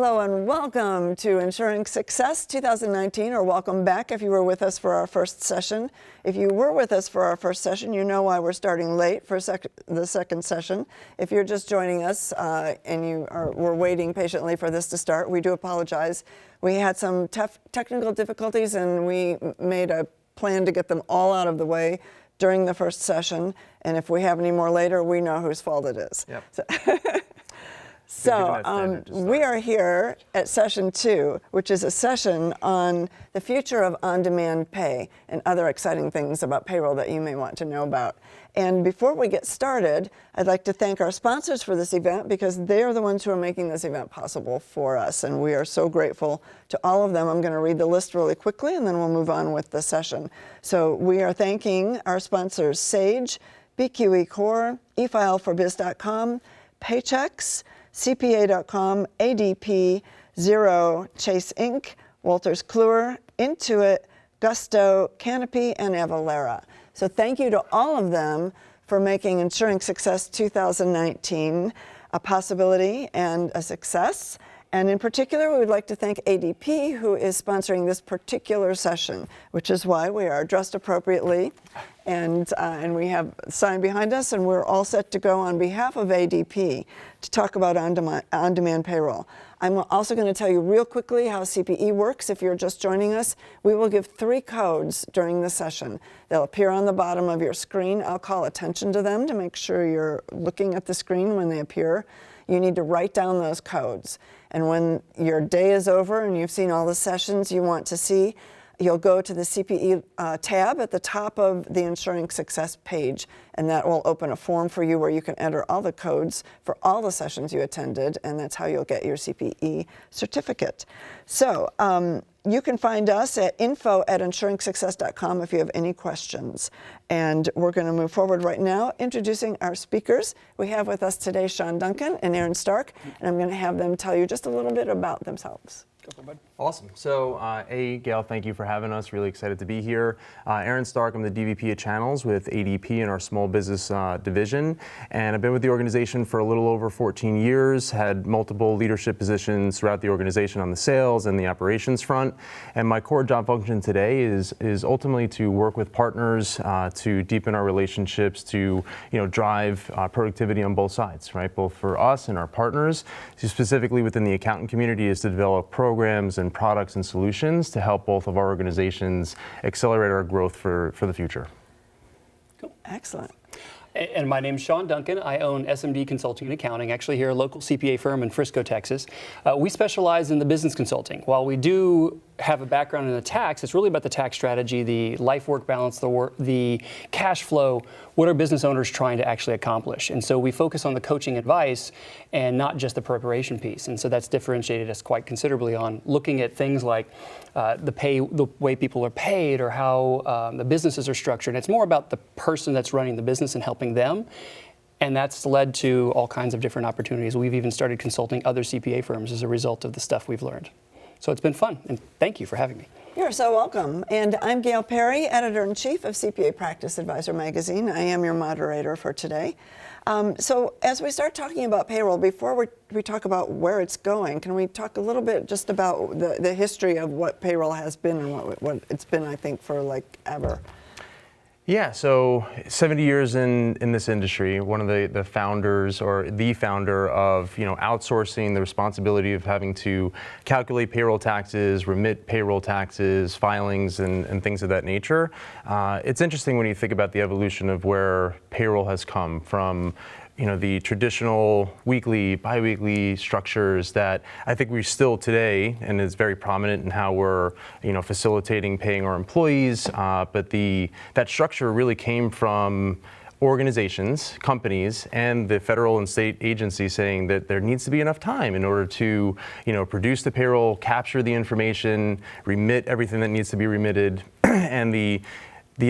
Hello and welcome to Ensuring Success 2019, or welcome back if you were with us for our first session. If you were with us for our first session, you know why we're starting late for the second session. If you're just joining us and we're waiting patiently for this to start, we do apologize. We had some tough technical difficulties and we made a plan to get them all out of the way during the first session. And if we have any more later, we know whose fault it is. Yep. So we are here at session 2, which is a session on the future of on-demand pay and other exciting things about payroll that you may want to know about. And before we get started, I'd like to thank our sponsors for this event because they are the ones who are making this event possible for us, and we are so grateful to all of them. I'm going to read the list really quickly and then we'll move on with the session. So we are thanking our sponsors: Sage, BQE Core, eFileForBiz.com, Paychex, CPA.com, ADP, Xero, Chase Inc., Wolters Kluwer, Intuit, Gusto, Canopy, and Avalara. So thank you to all of them for making Ensuring Success 2019 a possibility and a success. And in particular, we would like to thank ADP, who is sponsoring this particular session, which is why we are dressed appropriately. And we have a sign behind us, and we're all set to go on behalf of ADP to talk about on-demand payroll. I'm also going to tell you real quickly how CPE works. If you're just joining us, we will give 3 codes during the session. They'll appear on the bottom of your screen. I'll call attention to them to make sure you're looking at the screen when they appear. You need to write down those codes. And when your day is over and you've seen all the sessions you want to see, you'll go to the CPE tab at the top of the Ensuring Success page, and that will open a form for you where you can enter all the codes for all the sessions you attended, and that's how you'll get your CPE certificate. So you can find us at info@ensuringsuccess.com if you have any questions. And we're going to move forward right now, introducing our speakers. We have with us today Sean Duncan and Erron Stark, and I'm going to have them tell you just a little bit about themselves. Awesome. So, Gail, thank you for having us. Really excited to be here. Erron Stark, I'm the DVP of Channels with ADP in our small business division. And I've been with the organization for a little over 14 years, had multiple leadership positions throughout the organization on the sales and the operations front. And my core job function today is ultimately to work with partners to deepen our relationships, to drive productivity on both sides, right? Both for us and our partners. So specifically within the accountant community is to develop programs and products and solutions to help both of our organizations accelerate our growth for the future. Cool. Excellent. And my name's Sean Duncan. I own SMD Consulting and Accounting, actually here, a local CPA firm in Frisco, Texas. We specialize in the business consulting. While we do have a background in the tax, it's really about the tax strategy, the life-work balance, the cash flow. What are business owners trying to actually accomplish? And so we focus on the coaching advice and not just the preparation piece. And so that's differentiated us quite considerably on looking at things like the way people are paid, or how the businesses are structured. It's more about the person that's running the business and helping them. And that's led to all kinds of different opportunities. We've even started consulting other CPA firms as a result of the stuff we've learned. So it's been fun, and thank you for having me. You're so welcome. And I'm Gail Perry, Editor-in-Chief of CPA Practice Advisor Magazine. I am your moderator for today. So as we start talking about payroll, before we talk about where it's going, can we talk a little bit just about the history of what payroll has been and what it's been, I think, for like ever? Yeah, so 70 years in this industry, one of the founders, or the founder of outsourcing the responsibility of having to calculate payroll taxes, remit payroll taxes, filings, and things of that nature. It's interesting when you think about the evolution of where payroll has come from. The traditional weekly, biweekly structures that I think we still today, and is very prominent in how we're, facilitating paying our employees. But that structure really came from organizations, companies, and the federal and state agencies saying that there needs to be enough time in order to, produce the payroll, capture the information, remit everything that needs to be remitted, and the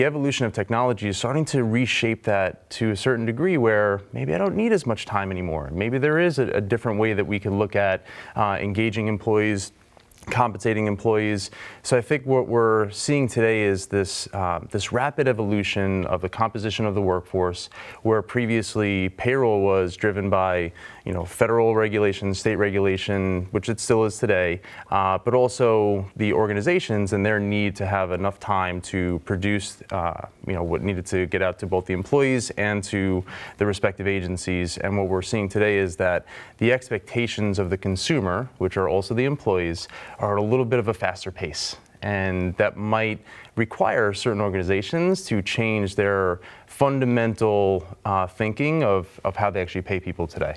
evolution of technology is starting to reshape that to a certain degree where maybe I don't need as much time anymore. Maybe there is a different way that we can look at engaging employees, compensating employees. So I think what we're seeing today is this rapid evolution of the composition of the workforce, where previously payroll was driven by federal regulation, state regulation, which it still is today, but also the organizations and their need to have enough time to produce, what needed to get out to both the employees and to the respective agencies. And what we're seeing today is that the expectations of the consumer, which are also the employees, are at a little bit of a faster pace. And that might require certain organizations to change their fundamental thinking of how they actually pay people today.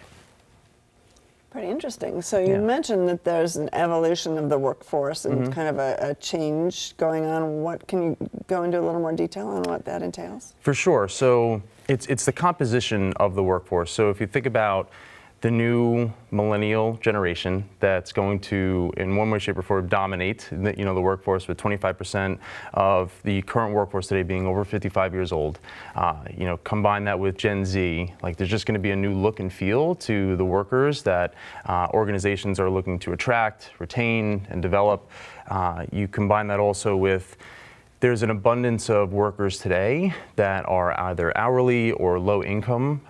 Pretty interesting. So you mentioned that there's an evolution of the workforce and kind of a change going on. What can you go into a little more detail on what that entails? For sure. So it's the composition of the workforce. So if you think about the new millennial generation that's going to, in one way, shape, or form, dominate the workforce, with 25% of the current workforce today being over 55 years old. Combine that with Gen Z, there's just going to be a new look and feel to the workers that organizations are looking to attract, retain, and develop. You combine that also with there's an abundance of workers today that are either hourly or low income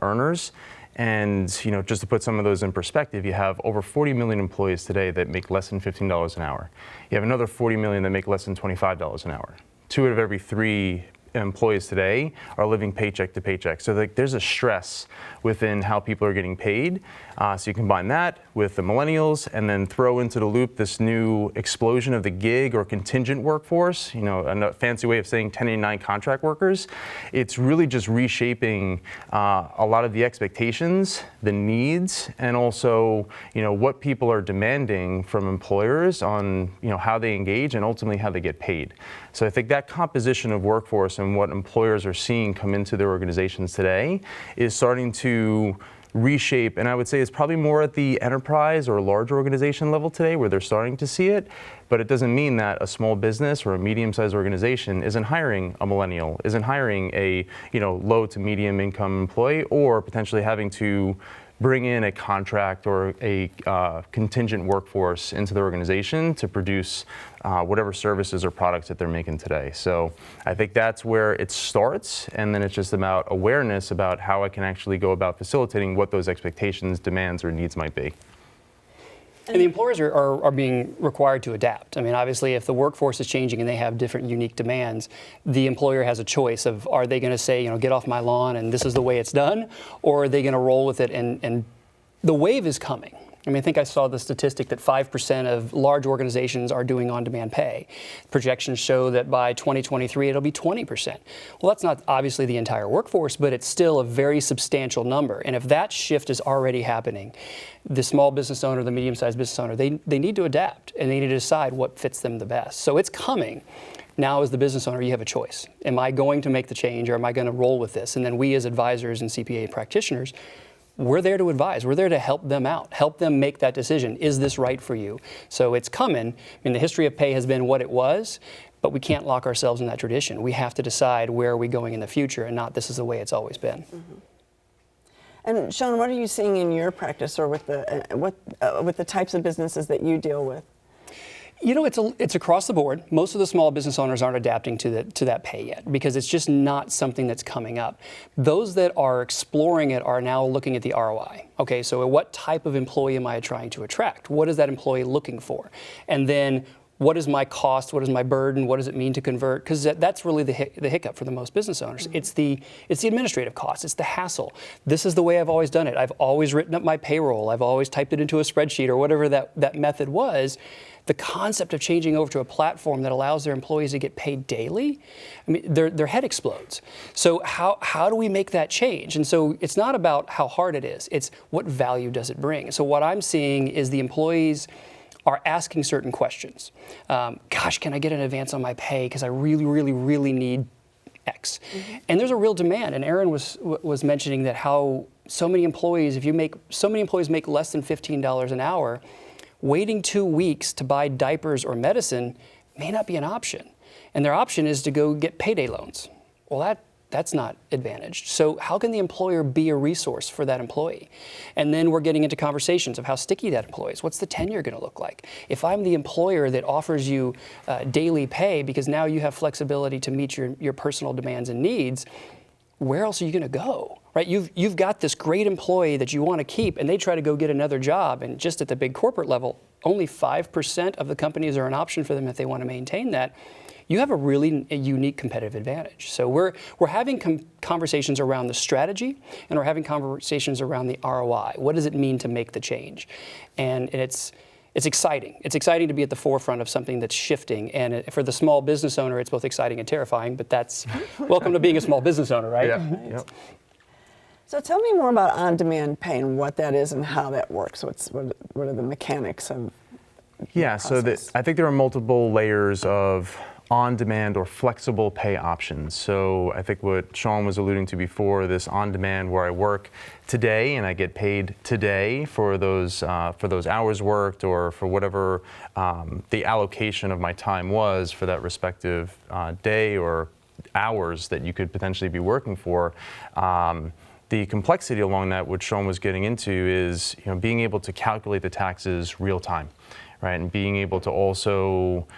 earners. And just to put some of those in perspective, you have over 40 million employees today that make less than $15 an hour. You have another 40 million that make less than $25 an hour. 2 out of every 3 employees today are living paycheck to paycheck. So there's a stress within how people are getting paid. So you combine that with the millennials and then throw into the loop this new explosion of the gig or contingent workforce, a fancy way of saying 1099 contract workers. It's really just reshaping a lot of the expectations, the needs, and also what people are demanding from employers on how they engage and ultimately how they get paid. So I think that composition of workforce and what employers are seeing come into their organizations today is starting to reshape, and I would say it's probably more at the enterprise or large organization level today where they're starting to see it, but it doesn't mean that a small business or a medium-sized organization isn't hiring a millennial, isn't hiring a low to medium income employee, or potentially having to bring in a contract or a contingent workforce into the organization to produce whatever services or products that they're making today. So I think that's where it starts, and then it's just about awareness about how I can actually go about facilitating what those expectations, demands, or needs might be. And the employers are being required to adapt. I mean, obviously, if the workforce is changing and they have different unique demands, the employer has a choice of, are they going to say, get off my lawn and this is the way it's done, or are they going to roll with it? And the wave is coming. I mean, I think I saw the statistic that 5% of large organizations are doing on-demand pay. Projections show that by 2023, it'll be 20%. Well, that's not obviously the entire workforce, but it's still a very substantial number. And if that shift is already happening, the small business owner, the medium-sized business owner, they need to adapt, and they need to decide what fits them the best. So it's coming. Now, as the business owner, you have a choice. Am I going to make the change, or am I going to roll with this? And then we as advisors and CPA practitioners, we're there to advise. We're there to help them out, help them make that decision. Is this right for you? So it's coming. I mean, the history of pay has been what it was, but we can't lock ourselves in that tradition. We have to decide where are we going in the future, and not this is the way it's always been. And Sean, what are you seeing in your practice, or with the types of businesses that you deal with? It's across the board. Most of the small business owners aren't adapting to that pay yet, because it's just not something that's coming up. Those that are exploring it are now looking at the ROI. Okay, so what type of employee am I trying to attract? What is that employee looking for? And then what is my cost? What is my burden? What does it mean to convert? Because that's really the hiccup for the most business owners. It's the administrative cost. It's the hassle. This is the way I've always done it. I've always written up my payroll. I've always typed it into a spreadsheet or whatever that method was. The concept of changing over to a platform that allows their employees to get paid daily, I mean, their head explodes. So how do we make that change? And so it's not about how hard it is. It's what value does it bring? So what I'm seeing is the employees are asking certain questions. Gosh, can I get an advance on my pay? Because I really, really, really need X. And there's a real demand. And Erron was mentioning that how so many employees make less than $15 an hour, waiting 2 weeks to buy diapers or medicine may not be an option. And their option is to go get payday loans. Well, that's not advantaged. So how can the employer be a resource for that employee? And then we're getting into conversations of how sticky that employee is. What's the tenure going to look like? If I'm the employer that offers you daily pay because now you have flexibility to meet your personal demands and needs, where else are you going to go? right? You've got this great employee that you want to keep, and they try to go get another job, and just at the big corporate level, only 5% of the companies are an option for them if they want to maintain that. You have a really unique competitive advantage. So we're having conversations around the strategy, and we're having conversations around the ROI. What does it mean to make the change? And it's exciting. It's exciting to be at the forefront of something that's shifting. And for the small business owner, it's both exciting and terrifying, but that's welcome to being a small business owner, right? Yeah. Yep. So tell me more about on-demand pay and what that is and how that works. What are the mechanics of Yeah, so I think there are multiple layers of on-demand or flexible pay options. So I think what Sean was alluding to before, this on-demand where I work today and I get paid today for those hours worked or for whatever the allocation of my time was for that respective day or hours that you could potentially be working for. The complexity along that, what Sean was getting into, is being able to calculate the taxes real time, right, and being able to also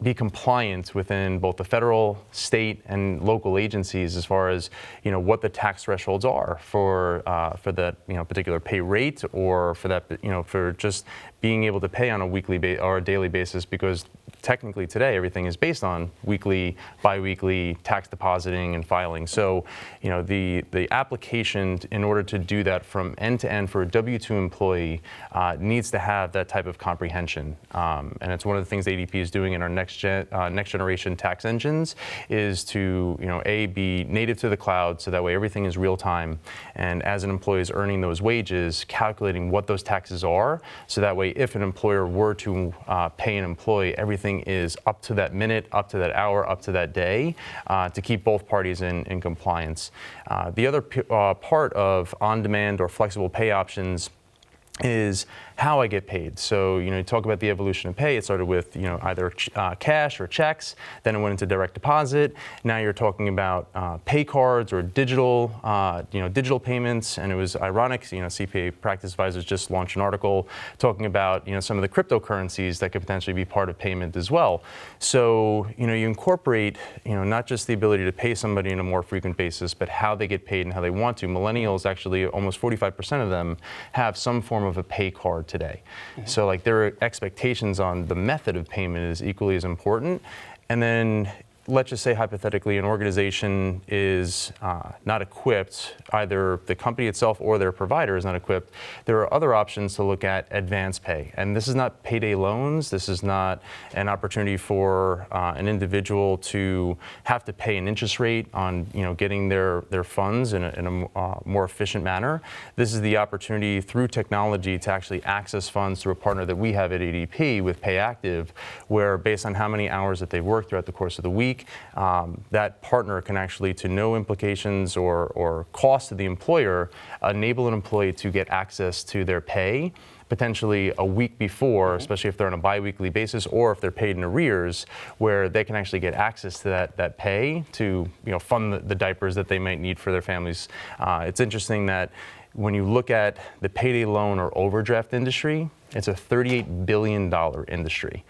be compliant within both the federal, state, and local agencies as far as what the tax thresholds are for that particular pay rate, or for that for just being able to pay on a weekly or a daily basis, because technically today everything is based on weekly, biweekly tax depositing and filing. So the application in order to do that from end to end for a W-2 employee needs to have that type of comprehension, and it's one of the things ADP is doing in our next generation tax engines, is to be native to the cloud, so that way everything is real time, and as an employee is earning those wages, calculating what those taxes are, so that way if an employer were to pay an employee, everything is up to that minute, up to that hour, up to that day, to keep both parties in compliance. The other part of on-demand or flexible pay options is how I get paid. So, you talk about the evolution of pay. It started with, either cash or checks, then it went into direct deposit. Now you're talking about pay cards or digital payments. And it was ironic, CPA Practice Advisors just launched an article talking about, some of the cryptocurrencies that could potentially be part of payment as well. So, you incorporate, not just the ability to pay somebody on a more frequent basis, but how they get paid and how they want to. Millennials, actually, almost 45% of them have some form of a pay card today. Mm-hmm. So like their expectations on the method of payment is equally as important. And then let's just say hypothetically an organization is not equipped, either the company itself or their provider is not equipped. There are other options to look at advance pay. And this is not payday loans. This is not an opportunity for an individual to have to pay an interest rate on getting their funds in a more efficient manner. This is the opportunity through technology to actually access funds through a partner that we have at ADP with PayActive, where based on how many hours that they've worked throughout the course of the week, that partner can actually, to no implications or cost to the employer, enable an employee to get access to their pay potentially a week before, especially if they're on a biweekly basis or if they're paid in arrears, where they can actually get access to that pay to fund the diapers that they might need for their families. It's interesting that when you look at the payday loan or overdraft industry, it's a $38 billion industry.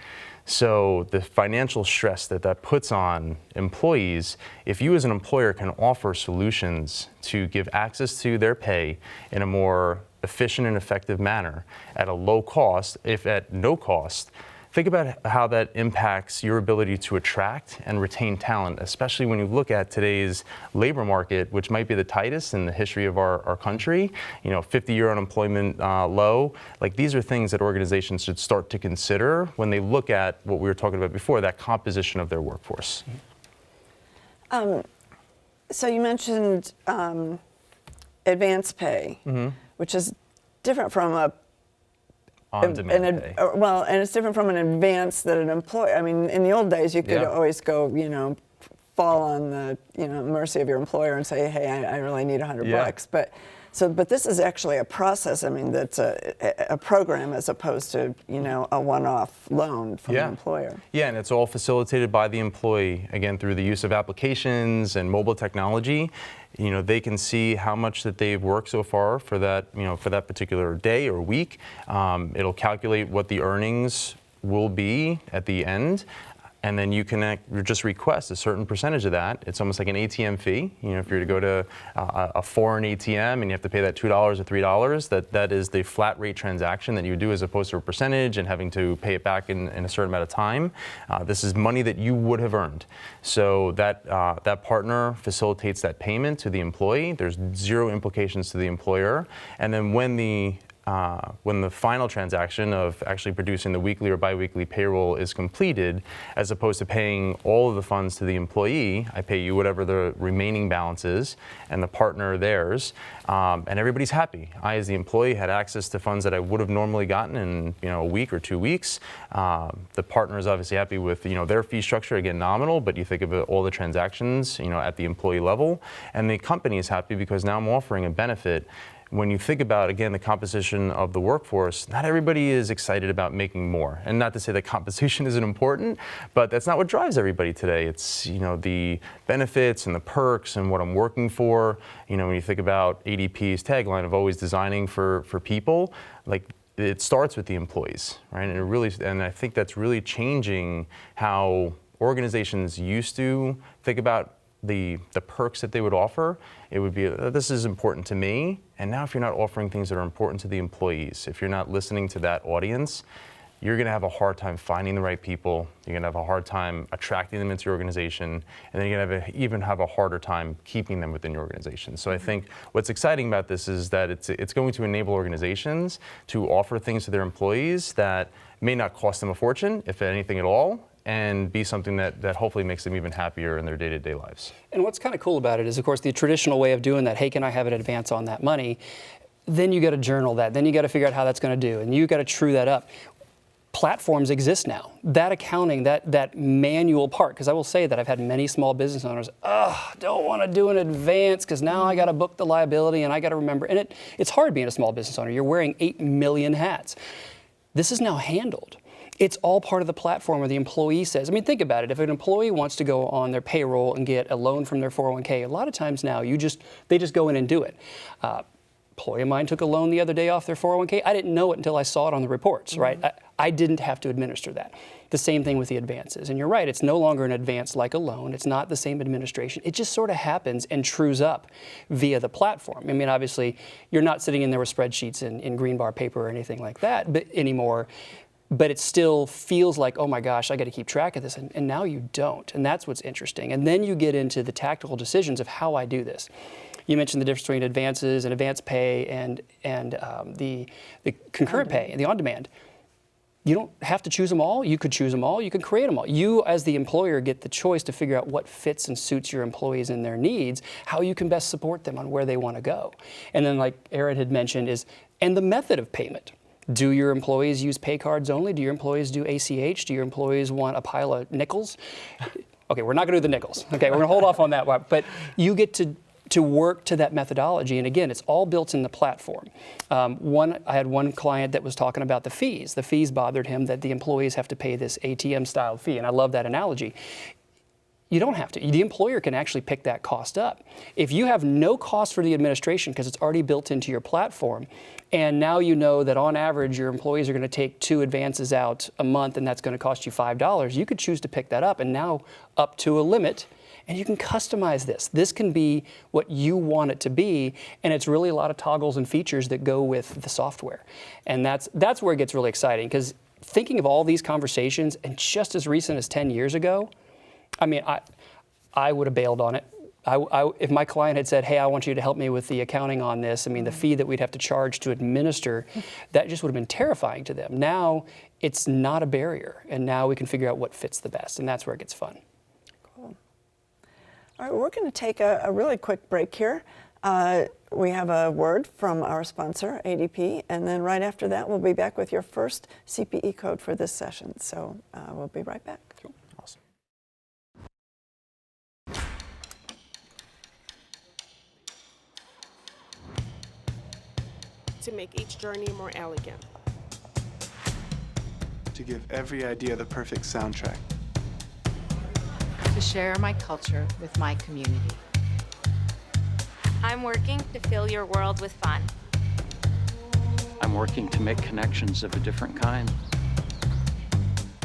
So the financial stress that puts on employees, if you as an employer can offer solutions to give access to their pay in a more efficient and effective manner at a low cost, if at no cost, think about how that impacts your ability to attract and retain talent, especially when you look at today's labor market, which might be the tightest in the history of our country, 50-year unemployment low. Like, these are things that organizations should start to consider when they look at what we were talking about before, that composition of their workforce. So you mentioned advance pay, which is different from a on-demand pay. Well, and it's different from an advance that an employer. I mean, in the old days, you could always go, fall on the, mercy of your employer and say, hey, I really need $100 bucks. But this is actually a process. I mean, that's a program as opposed to, a one-off loan from the employer. Yeah, and it's all facilitated by the employee, again, through the use of applications and mobile technology. They can see how much that they've worked so far for that, for that particular day or week. It'll calculate what the earnings will be at the end. and then you can just request a certain percentage of that. It's almost like an ATM fee. You know, if you're to go to a foreign ATM and you have to pay that $2 or $3, that is the flat rate transaction that you do, as opposed to a percentage and having to pay it back in a certain amount of time. This is money that you would have earned. So that partner facilitates that payment to the employee. There's zero implications to the employer. And then when the final transaction of actually producing the weekly or biweekly payroll is completed, as opposed to paying all of the funds to the employee, I pay you whatever the remaining balance is, and the partner theirs, and everybody's happy. I, as the employee, had access to funds that I would have normally gotten in a week or 2 weeks. The partner is obviously happy with their fee structure, again nominal, but you think of all the transactions at the employee level, and the company is happy because now I'm offering a benefit. When you think about, again, the composition of the workforce, not everybody is excited about making more. And not to say that compensation isn't important, but that's not what drives everybody today. It's, the benefits and the perks and what I'm working for. When you think about ADP's tagline of always designing for people, like, it starts with the employees, right? And I think that's really changing how organizations used to think about the perks that they would offer. It would be, this is important to me. And now if you're not offering things that are important to the employees, if you're not listening to that audience, you're going to have a hard time finding the right people. You're going to have a hard time attracting them into your organization. And then you're going to even have a harder time keeping them within your organization. So I think what's exciting about this is that it's going to enable organizations to offer things to their employees that may not cost them a fortune, if anything at all, and be something that hopefully makes them even happier in their day-to-day lives. And what's kind of cool about it is, of course, the traditional way of doing that, hey, can I have an advance on that money? Then you got to journal that. Then you got to figure out how that's going to do. And you got to true that up. Platforms exist now. That accounting, that manual part, because I will say that I've had many small business owners, don't want to do an advance because now I got to book the liability and I got to remember. And it's hard being a small business owner. You're wearing 8 million hats. This is now handled. It's all part of the platform where the employee says, think about it. If an employee wants to go on their payroll and get a loan from their 401k, a lot of times now they just go in and do it. Employee of mine took a loan the other day off their 401k. I didn't know it until I saw it on the reports, right? I didn't have to administer that. The same thing with the advances. And you're right, it's no longer an advance like a loan. It's not the same administration. It just sort of happens and trues up via the platform. Obviously, you're not sitting in there with spreadsheets in green bar paper or anything like that anymore. But it still feels like, oh my gosh, I got to keep track of this. And now you don't. And that's what's interesting. And then you get into the tactical decisions of how I do this. You mentioned the difference between advances and advance pay and the concurrent pay and the on-demand. You don't have to choose them all. You could choose them all. You could create them all. You, as the employer, get the choice to figure out what fits and suits your employees and their needs, how you can best support them on where they want to go. And then, like Erron had mentioned, and the method of payment. Do your employees use pay cards only? Do your employees do ACH? Do your employees want a pile of nickels? Okay, we're not going to do the nickels. Okay, we're going to hold off on that one. But you get to work to that methodology. And again, it's all built in the platform. I had one client that was talking about the fees. The fees bothered him that the employees have to pay this ATM-style fee. And I love that analogy. You don't have to. The employer can actually pick that cost up. If you have no cost for the administration because it's already built into your platform, and now you know that on average your employees are going to take 2 advances out a month and that's going to cost you $5, you could choose to pick that up and now up to a limit, and you can customize this. This can be what you want it to be, and it's really a lot of toggles and features that go with the software. And that's where it gets really exciting, because thinking of all these conversations, and just as recent as 10 years ago, I would have bailed on it. If my client had said, hey, I want you to help me with the accounting on this, the fee that we'd have to charge to administer, that just would have been terrifying to them. Now, it's not a barrier, and now we can figure out what fits the best, and that's where it gets fun. Cool. All right, we're going to take a really quick break here. We have a word from our sponsor, ADP, and then right after that, we'll be back with your first CPE code for this session. So we'll be right back. Cool. Awesome. To make each journey more elegant. To give every idea the perfect soundtrack. To share my culture with my community. I'm working to fill your world with fun. I'm working to make connections of a different kind.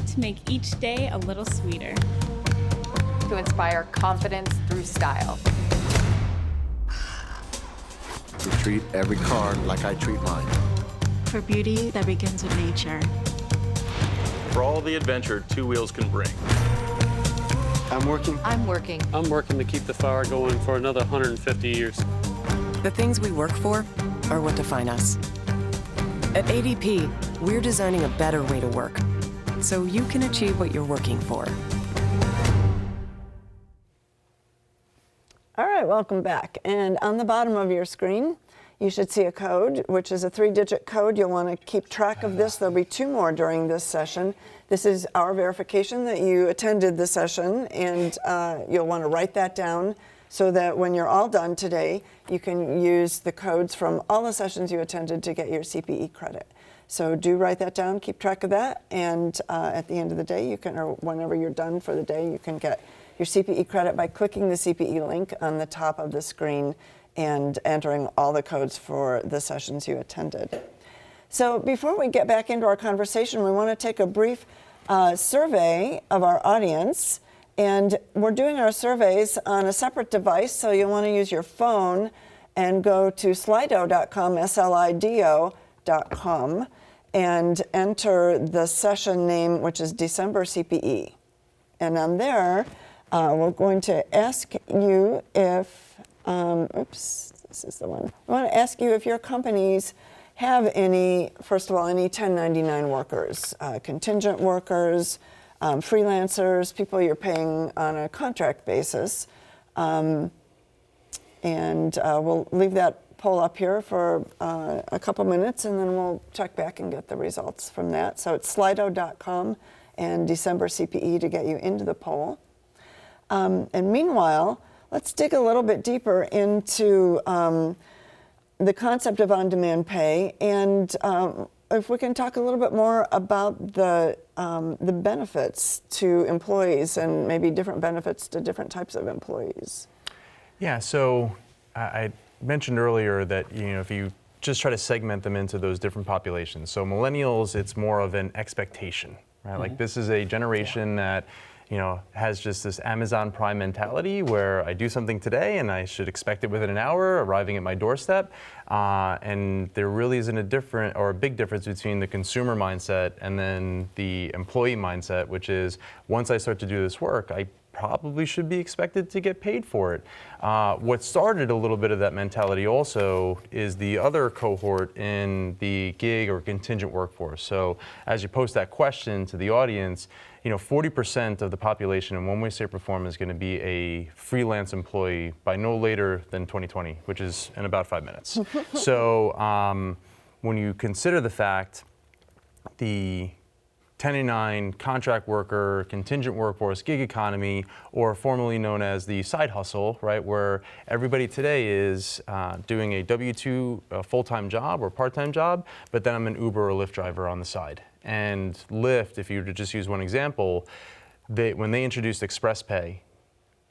To to make each day a little sweeter. To inspire confidence through style. To treat every car like I treat mine. For beauty that begins with nature. For all the adventure two wheels can bring. I'm working. I'm working. I'm working to keep the fire going for another 150 years. The things we work for are what define us. At ADP, we're designing a better way to work, so you can achieve what you're working for. All right, welcome back. And on the bottom of your screen, you should see a code, which is a 3-digit code. You'll want to keep track of this. There'll be 2 more during this session. This is our verification that you attended the session, and you'll want to write that down so that when you're all done today, you can use the codes from all the sessions you attended to get your CPE credit. So do write that down, keep track of that, and at the end of the day, you can, or whenever you're done for the day, you can get your CPE credit by clicking the CPE link on the top of the screen and entering all the codes for the sessions you attended. So before we get back into our conversation, we want to take a brief survey of our audience. And we're doing our surveys on a separate device, so you'll want to use your phone and go to slido.com, slido.com, and enter the session name, which is December CPE. And on there, we're going to ask you if, this is the one. We want to ask you if your companies have any, first of all, any 1099 workers, contingent workers, freelancers, people you're paying on a contract basis. And we'll leave that poll up here for a couple minutes, and then we'll check back and get the results from that. So it's slido.com and December CPE to get you into the poll. And meanwhile, let's dig a little bit deeper into the concept of on-demand pay, and if we can talk a little bit more about the benefits to employees and maybe different benefits to different types of employees. Yeah, so I mentioned earlier that if you just try to segment them into those different populations. So millennials, it's more of an expectation, right? Mm-hmm. Like this is a generation that has just this Amazon Prime mentality where I do something today and I should expect it within an hour, arriving at my doorstep. And there really isn't a big difference between the consumer mindset and then the employee mindset, which is once I start to do this work, I probably should be expected to get paid for it. What started a little bit of that mentality also is the other cohort in the gig or contingent workforce. So as you post that question to the audience, 40% of the population in one way, shape, or form is going to be a freelance employee by no later than 2020, which is in about 5 minutes. So when you consider the fact the 1099 contract worker, contingent workforce, gig economy, or formerly known as the side hustle, right, where everybody today is doing a W-2 full-time job or part-time job, but then I'm an Uber or Lyft driver on the side. And Lyft, if you were to just use one example, when they introduced Express Pay,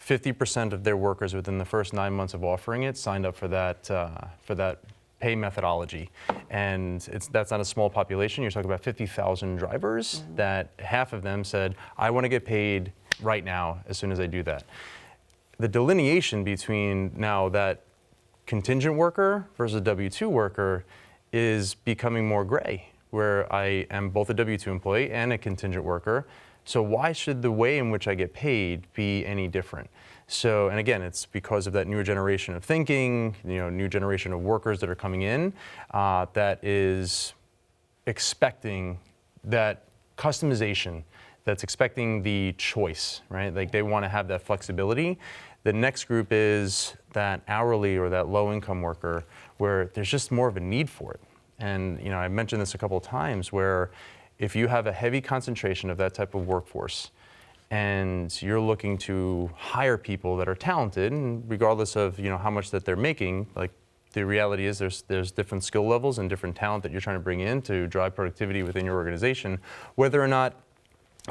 50% of their workers within the first 9 months of offering it signed up for that pay methodology. And that's not a small population. You're talking about 50,000 drivers that half of them said, I want to get paid right now as soon as I do that. The delineation between now that contingent worker versus W-2 worker is becoming more gray, where I am both a W-2 employee and a contingent worker. So why should the way in which I get paid be any different? So, and again, it's because of that newer generation of thinking, new generation of workers that are coming in that is expecting that customization, that's expecting the choice, right? Like they want to have that flexibility. The next group is that hourly or that low income worker where there's just more of a need for it. And I mentioned this a couple of times where if you have a heavy concentration of that type of workforce and you're looking to hire people that are talented, and regardless of how much that they're making, like the reality is there's different skill levels and different talent that you're trying to bring in to drive productivity within your organization, whether or not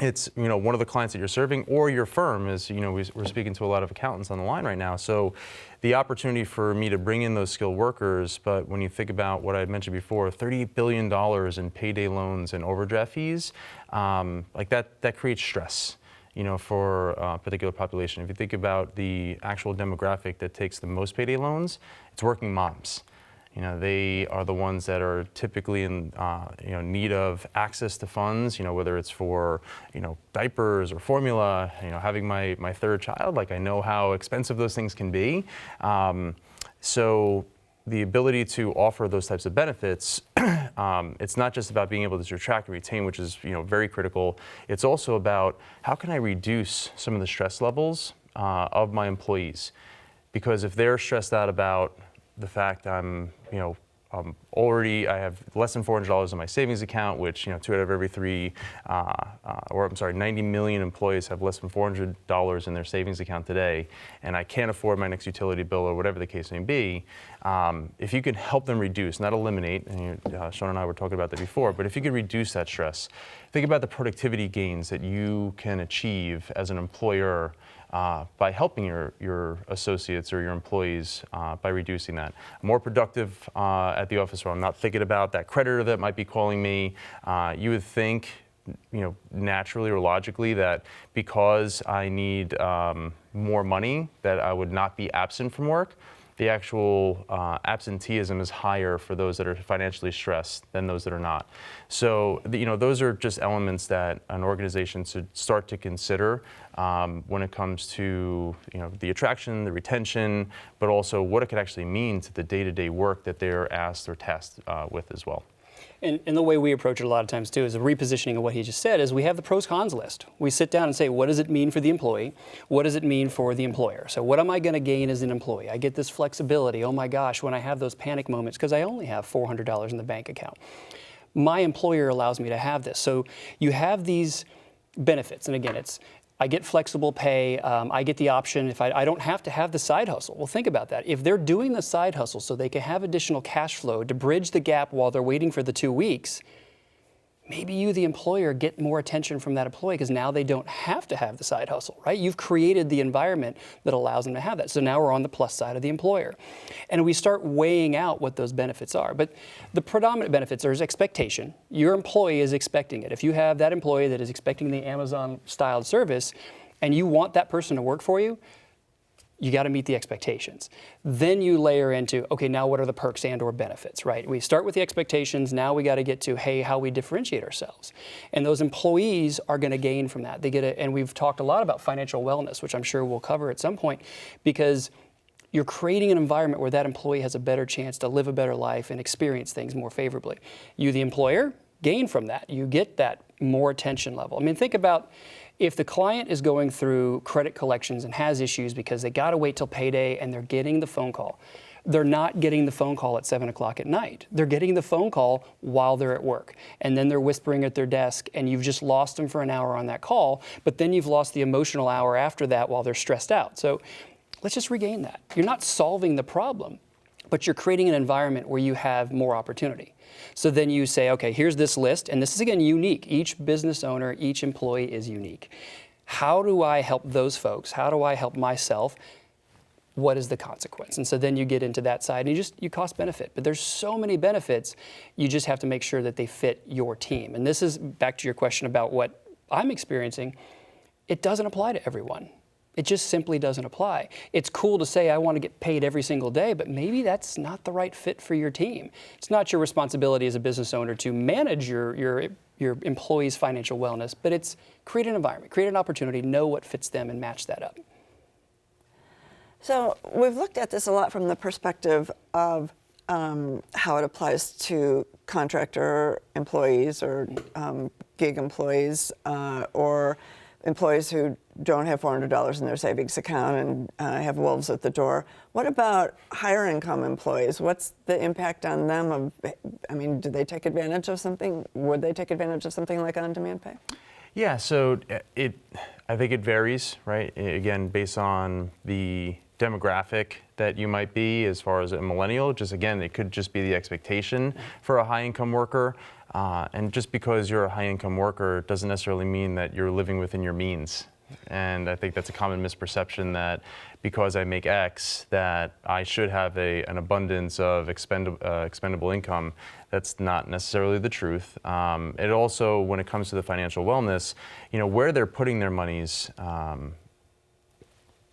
it's one of the clients that you're serving, or your firm is we're speaking to a lot of accountants on the line right now. So the opportunity for me to bring in those skilled workers, but when you think about what I had mentioned before, $38 billion in payday loans and overdraft fees, like that creates stress for a particular population. If you think about the actual demographic that takes the most payday loans, it's working moms. They are the ones that are typically in need of access to funds, whether it's for diapers or formula. Having my third child, like I know how expensive those things can be. So the ability to offer those types of benefits, it's not just about being able to attract and retain, which is very critical. It's also about how can I reduce some of the stress levels of my employees, because if they're stressed out about the fact I have less than $400 in my savings account, which 2 out of every 90 million employees have less than $400 in their savings account today, and I can't afford my next utility bill or whatever the case may be. If you can help them reduce, not eliminate, and Sean and I were talking about that before, but if you could reduce that stress, think about the productivity gains that you can achieve as an employer by helping your associates or your employees by reducing that. More productive at the office where I'm not thinking about that creditor that might be calling me. You would think, naturally or logically that because I need more money that I would not be absent from work. The actual absenteeism is higher for those that are financially stressed than those that are not. So, those are just elements that an organization should start to consider when it comes to, the attraction, the retention, but also what it could actually mean to the day-to-day work that they're asked or tasked with as well. And the way we approach it a lot of times too is a repositioning of what he just said is we have the pros cons list. We sit down and say, what does it mean for the employee? What does it mean for the employer? So what am I going to gain as an employee? I get this flexibility. Oh my gosh, when I have those panic moments because I only have $400 in the bank account. My employer allows me to have this. So you have these benefits. And again, I get flexible pay. I get the option if I don't have to have the side hustle. Well, think about that. If they're doing the side hustle so they can have additional cash flow to bridge the gap while they're waiting for the 2 weeks, maybe you, the employer, get more attention from that employee because now they don't have to have the side hustle, right? You've created the environment that allows them to have that. So now we're on the plus side of the employer. And we start weighing out what those benefits are. But the predominant benefits are expectation. Your employee is expecting it. If you have that employee that is expecting the Amazon-styled service and you want that person to work for you, you got to meet the expectations. Then you layer into, okay, now what are the perks and or benefits, right? We start with the expectations. Now we got to get to, hey, how we differentiate ourselves. And those employees are going to gain from that. And we've talked a lot about financial wellness, which I'm sure we'll cover at some point, because you're creating an environment where that employee has a better chance to live a better life and experience things more favorably. You, the employer, gain from that. You get that more attention level. I mean, think about if the client is going through credit collections and has issues because they got to wait till payday and they're getting the phone call. They're not getting the phone call at 7 o'clock at night. They're getting the phone call while they're at work. And then they're whispering at their desk and you've just lost them for an hour on that call, but then you've lost the emotional hour after that while they're stressed out. So let's just regain that. You're not solving the problem, but you're creating an environment where you have more opportunity. So then you say, okay, here's this list, and this is again unique. Each business owner, each employee is unique. How do I help those folks? How do I help myself? What is the consequence? And so then you get into that side and you cost benefit. But there's so many benefits, you just have to make sure that they fit your team. And this is back to your question about what I'm experiencing. It doesn't apply to everyone. It just simply doesn't apply. It's cool to say I want to get paid every single day, but maybe that's not the right fit for your team. It's not your responsibility as a business owner to manage your employees' financial wellness, but it's create an environment, create an opportunity, know what fits them and match that up. So we've looked at this a lot from the perspective of how it applies to contractor employees or gig employees or employees who don't have $400 in their savings account and have wolves at the door. What about higher income employees? What's the impact on them? Do they take advantage of something? Would they take advantage of something like on-demand pay? Yeah, so I think it varies, right? Again, based on the demographic that you might be as far as a millennial. Just again, it could just be the expectation for a high income worker. And just because you're a high-income worker doesn't necessarily mean that you're living within your means. And I think that's a common misperception that because I make X, that I should have an abundance of expendable income. That's not necessarily the truth. It also, when it comes to the financial wellness, where they're putting their monies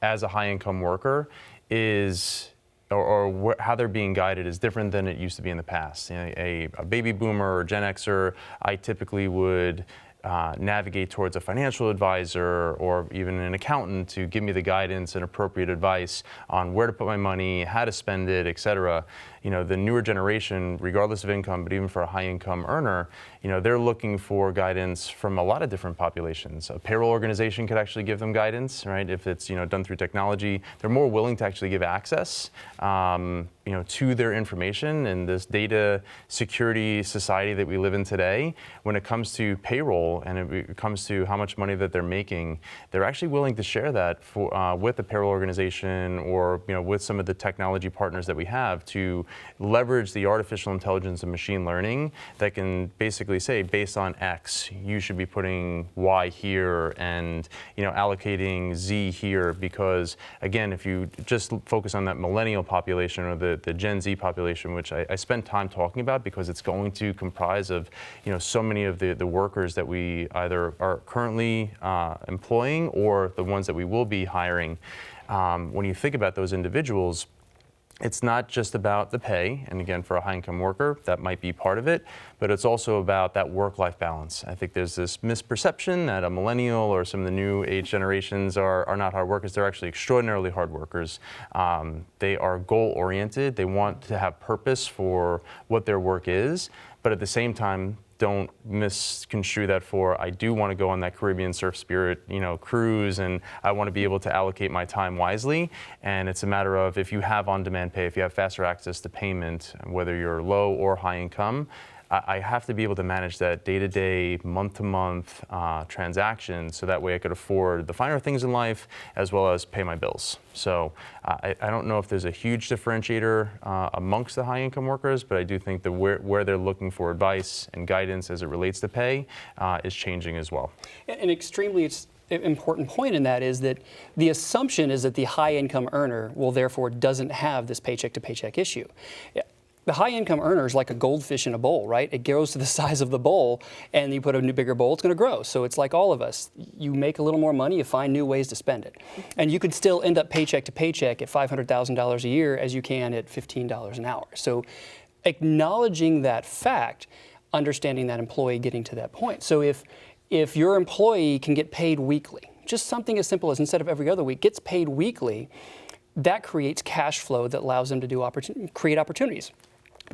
as a high-income worker is, or how they're being guided is different than it used to be in the past. A baby boomer or Gen Xer, I typically would navigate towards a financial advisor or even an accountant to give me the guidance and appropriate advice on where to put my money, how to spend it, et cetera. The newer generation, regardless of income, but even for a high-income earner, they're looking for guidance from a lot of different populations. A payroll organization could actually give them guidance, right? If it's done through technology, they're more willing to actually give access, to their information in this data security society that we live in today. When it comes to payroll and it comes to how much money that they're making, they're actually willing to share that with the payroll organization or with some of the technology partners that we have to leverage the artificial intelligence and machine learning that can basically say, based on X, you should be putting Y here and allocating Z here, because again, if you just focus on that millennial population or the Gen Z population, which I spend time talking about because it's going to comprise of so many of the workers that we either are currently employing or the ones that we will be hiring. When you think about those individuals, it's not just about the pay, and again, for a high-income worker, that might be part of it, but it's also about that work-life balance. I think there's this misperception that a millennial or some of the new age generations are not hard workers. They're actually extraordinarily hard workers. They are goal-oriented. They want to have purpose for what their work is, but at the same time, don't misconstrue that for, I do want to go on that Caribbean Surf Spirit, cruise, and I want to be able to allocate my time wisely. And it's a matter of, if you have on-demand pay, if you have faster access to payment, whether you're low or high income, I have to be able to manage that day-to-day, month-to-month transaction, so that way I could afford the finer things in life as well as pay my bills. So I don't know if there's a huge differentiator amongst the high-income workers, but I do think that where they're looking for advice and guidance as it relates to pay is changing as well. An extremely important point in that is that the assumption is that the high-income earner will therefore doesn't have this paycheck-to-paycheck issue. The high-income earner is like a goldfish in a bowl, right? It grows to the size of the bowl, and you put a new, bigger bowl, it's going to grow. So it's like all of us. You make a little more money, you find new ways to spend it. And you could still end up paycheck to paycheck at $500,000 a year as you can at $15 an hour. So acknowledging that fact, understanding that employee getting to that point. So if your employee can get paid weekly, just something as simple as instead of every other week, gets paid weekly, that creates cash flow that allows them to create opportunities.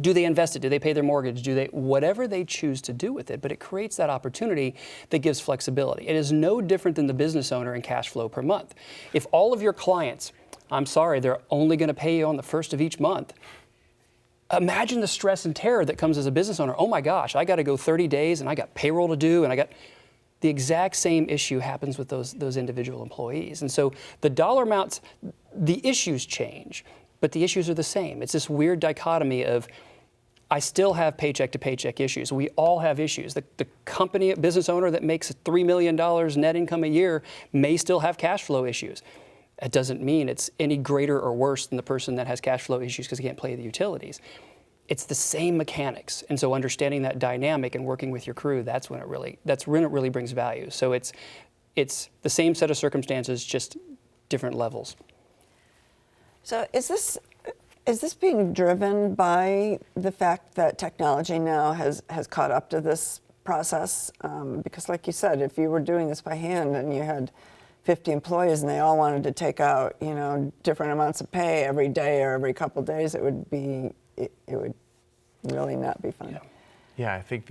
Do they invest it? Do they pay their mortgage? Whatever they choose to do with it, but it creates that opportunity that gives flexibility. It is no different than the business owner in cash flow per month. If all of your clients, I'm sorry, they're only going to pay you on the first of each month, imagine the stress and terror that comes as a business owner. Oh my gosh, I got to go 30 days and I got payroll to do, and the exact same issue happens with those individual employees. And so the dollar amounts, the issues change, but the issues are the same. It's this weird dichotomy of, I still have paycheck to paycheck issues. We all have issues. The company, business owner that makes $3 million net income a year may still have cash flow issues. That doesn't mean it's any greater or worse than the person that has cash flow issues because he can't pay the utilities. It's the same mechanics. And so understanding that dynamic and working with your crew, that's when it really brings value. So it's the same set of circumstances, just different levels. So is this being driven by the fact that technology now has caught up to this process? Because like you said, if you were doing this by hand and you had 50 employees and they all wanted to take out, different amounts of pay every day or every couple of days, it would really not be fun. Yeah, I think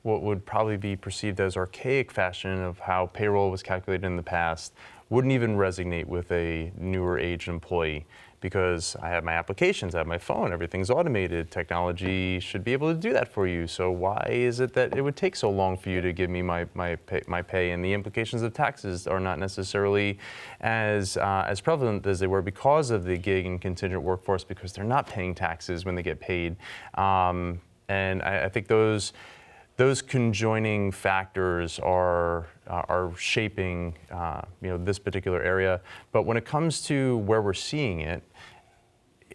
what would probably be perceived as archaic fashion of how payroll was calculated in the past wouldn't even resonate with a newer age employee, because I have my applications, I have my phone, everything's automated. Technology should be able to do that for you. So why is it that it would take so long for you to give me my pay? And the implications of taxes are not necessarily as prevalent as they were because of the gig and contingent workforce, because they're not paying taxes when they get paid. And I think those those conjoining factors are shaping this particular area. But when it comes to where we're seeing it,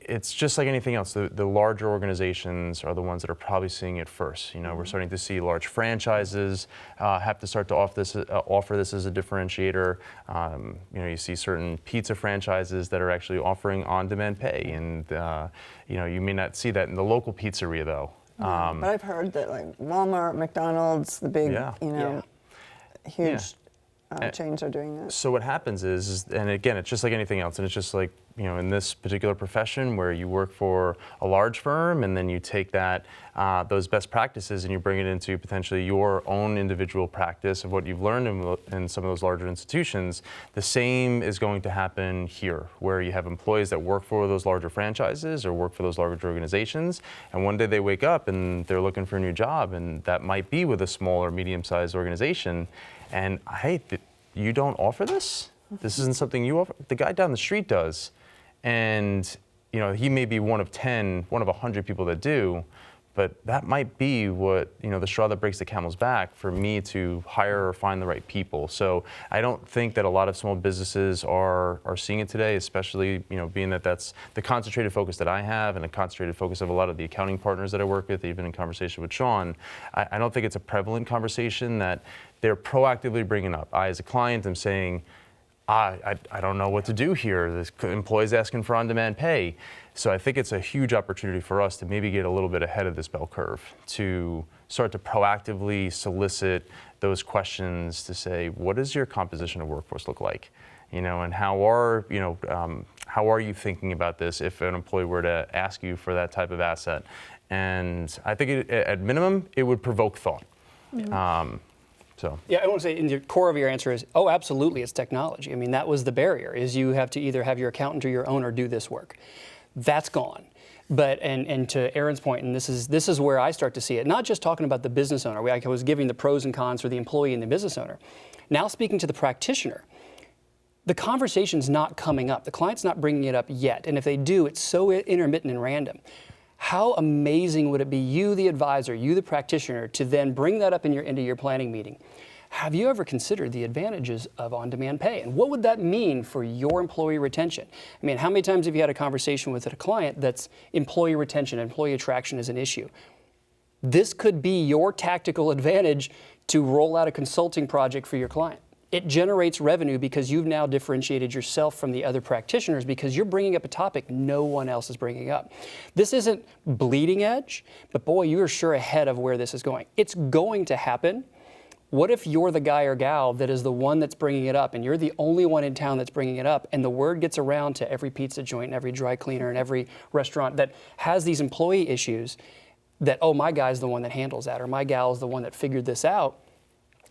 it's just like anything else. The larger organizations are the ones that are probably seeing it first. We're starting to see large franchises have to start to offer this as a differentiator. You see certain pizza franchises that are actually offering on-demand pay, and you may not see that in the local pizzeria though. But I've heard that like Walmart, McDonald's, the big, huge chains are doing that. So what happens is, and again, it's just like anything else, and it's just like, in this particular profession where you work for a large firm and then you take that, those best practices and you bring it into potentially your own individual practice of what you've learned in some of those larger institutions. The same is going to happen here, where you have employees that work for those larger franchises or work for those larger organizations, and one day they wake up and they're looking for a new job, and that might be with a small or medium-sized organization, and hey, you don't offer this? This isn't something you offer? The guy down the street does. And he may be one of 10, one of 100 people that do, but that might be what, the straw that breaks the camel's back for me to hire or find the right people. So I don't think that a lot of small businesses are seeing it today, especially, being that that's the concentrated focus that I have and the concentrated focus of a lot of the accounting partners that I work with, even in conversation with Sean. I don't think it's a prevalent conversation that they're proactively bringing up. I, as a client, am saying, I don't know what to do here. This employee's asking for on-demand pay. So I think it's a huge opportunity for us to maybe get a little bit ahead of this bell curve, to start to proactively solicit those questions to say, what does your composition of workforce look like? And how are you thinking about this if an employee were to ask you for that type of asset? And I think at minimum, it would provoke thought. Mm-hmm. Yeah, I want to say in the core of your answer is, oh, absolutely, it's technology. I mean, that was the barrier, is you have to either have your accountant or your owner do this work. That's gone. But, and to Erron's point, and this is where I start to see it, not just talking about the business owner. I was giving the pros and cons for the employee and the business owner. Now speaking to the practitioner, the conversation's not coming up. The client's not bringing it up yet. And if they do, it's so intermittent and random. How amazing would it be, you, the advisor, you, the practitioner, to then bring that up into your planning meeting? Have you ever considered the advantages of on-demand pay? And what would that mean for your employee retention? I mean, how many times have you had a conversation with a client that's employee retention, employee attraction is an issue? This could be your tactical advantage to roll out a consulting project for your client. It generates revenue because you've now differentiated yourself from the other practitioners because you're bringing up a topic no one else is bringing up. This isn't bleeding edge, but boy, you are sure ahead of where this is going. It's going to happen. What if you're the guy or gal that is the one that's bringing it up and you're the only one in town that's bringing it up, and the word gets around to every pizza joint and every dry cleaner and every restaurant that has these employee issues that, oh, my guy's the one that handles that, or my gal's the one that figured this out.